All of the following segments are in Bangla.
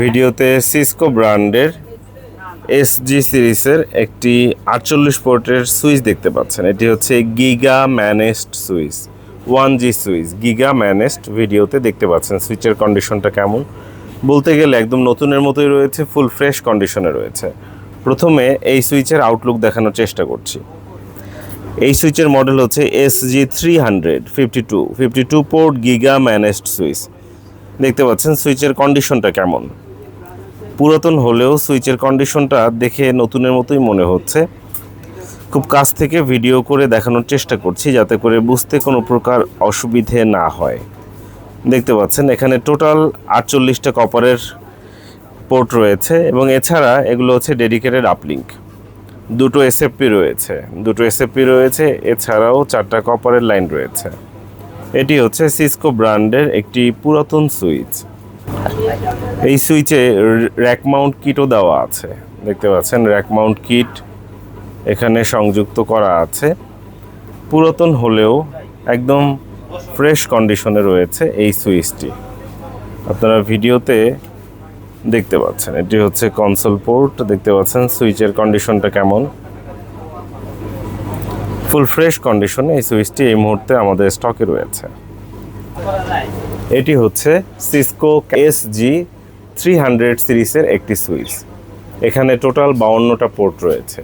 ভিডিওতে সিসকো ব্র্যান্ডের এসজি সিরিজের একটি 48 পোর্টের সুইচ দেখতে পাচ্ছেন। এটি হচ্ছে giga managed switch, 1G switch, giga managed. ভিডিওতে দেখতে পাচ্ছেন সুইচের কন্ডিশনটা কেমন, বলতে গেলে একদম নতুনের মতোই রয়েছে, ফুল ফ্রেশ কন্ডিশনে রয়েছে। প্রথমে এই সুইচের আউটলুক দেখানোর চেষ্টা করছি। এই সুইচের মডেল হচ্ছে SG300 52 port giga managed switch. দেখতে পাচ্ছেন সুইচের কন্ডিশনটা কেমন। পুরাতন হলেও সুইচের কন্ডিশনটা দেখে নতুনের মতোই মনে হচ্ছে। খুব কাছ থেকে ভিডিও করে দেখানোর চেষ্টা করছি যাতে করে বুঝতে কোনো প্রকার অসুবিধে না হয়। দেখতে পাচ্ছেন এখানে টোটাল 48টা কপারের পোর্ট রয়েছে এবং এছাড়া এগুলো হচ্ছে ডেডিকেটেড আপলিঙ্ক। দুটো এসএফপি রয়েছে, এছাড়াও 4টা কপারের লাইন রয়েছে। এটি হচ্ছে সিসকো ব্র্যান্ডের একটি পুরাতন সুইচ। এই সুইচে র্যাক মাউন্ট কিটও দেওয়া আছে। দেখতে পাচ্ছেন র্যাক মাউন্ট কিট এখানে সংযুক্ত করা আছে। পুরাতন হলেও একদম ফ্রেশ কন্ডিশনে রয়েছে এই সুইচটি। আপনারা ভিডিওতে দেখতে পাচ্ছেন এটি হচ্ছে কনসোল পোর্ট। দেখতে পাচ্ছেন সুইচের কন্ডিশনটা কেমন, ফুল ফ্রেশ কন্ডিশনে এই সুইচটি এই মুহূর্তে আমাদের স্টকে রয়েছে। এটি হচ্ছে সিসকো SG300 সিরিজের একটি সুইচ। এখানে টোটাল 52টা পোর্ট রয়েছে।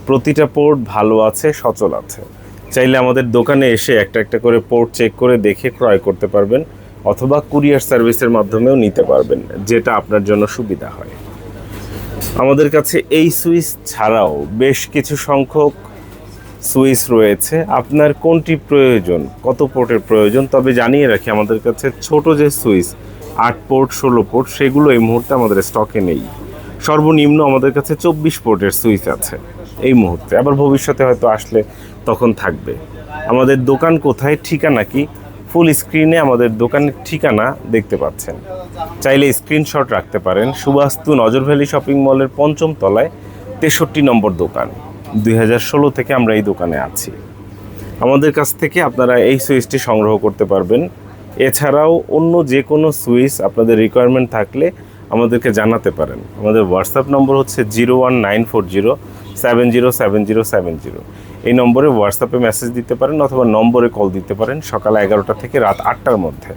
প্রতিটা পোর্ট ভালো আছে, সচল আছে। চাইলে আমাদের দোকানে এসে একটা একটা করে পোর্ট চেক করে দেখে ক্রয় করতে পারবেন, অথবা কুরিয়ার সার্ভিসের মাধ্যমেও নিতে পারবেন, যেটা আপনার জন্য সুবিধা হয়। আমাদের কাছে এই সুইচ ছাড়াও বেশ কিছু সংখ্যক সুইচ রয়েছে। আপনার কোনটি প্রয়োজন, কত পোর্টের প্রয়োজন, তবে জানিয়ে রাখি আমাদের কাছে ছোট যে সুইচ 8 পোর্ট 16 পোর্ট সেগুলো এই মুহূর্তে আমাদের স্টকে নেই। সর্বনিম্ন আমাদের কাছে 24 পোর্টের সুইচ আছে এই মুহূর্তে, আবার ভবিষ্যতে হয়তো আসলে তখন থাকবে। আমাদের দোকান কোথায়, ঠিকানা কি, ফুল স্ক্রিনে আমাদের দোকানের ঠিকানা দেখতে পাচ্ছেন। চাইলে স্ক্রিনশট রাখতে পারেন। সুবাস্তু নজর ভ্যালি শপিং মলের 5ম তলায় 63 নম্বর দোকান। 2016 থেকে আমরা এই দোকানে আছি। আমাদের কাছ থেকে আপনারা এই সুইচটি সংগ্রহ করতে পারবেন। এছাড়াও অন্য যে কোনো সুইচ আপনাদের রিকোয়ারমেন্ট থাকলে আমাদেরকে জানাতে পারেন। আমাদের হোয়াটসঅ্যাপ নম্বর হচ্ছে 01940707070। এই নম্বরে হোয়াটসঅ্যাপে মেসেজ দিতে পারেন অথবা নম্বরে কল দিতে পারেন। সকাল 11টা থেকে রাত 8টার মধ্যে,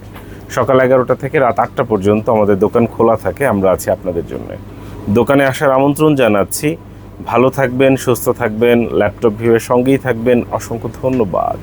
সকাল 11টা থেকে রাত 8টা পর্যন্ত আমাদের দোকান খোলা থাকে। আমরা আছি আপনাদের জন্য। দোকানে আসার আমন্ত্রণ জানাচ্ছি। ভালো থাকবেন, সুস্থ থাকবেন, ল্যাপটপ ভিউয়ের সঙ্গেই থাকবেন। অসংখ্য ধন্যবাদ।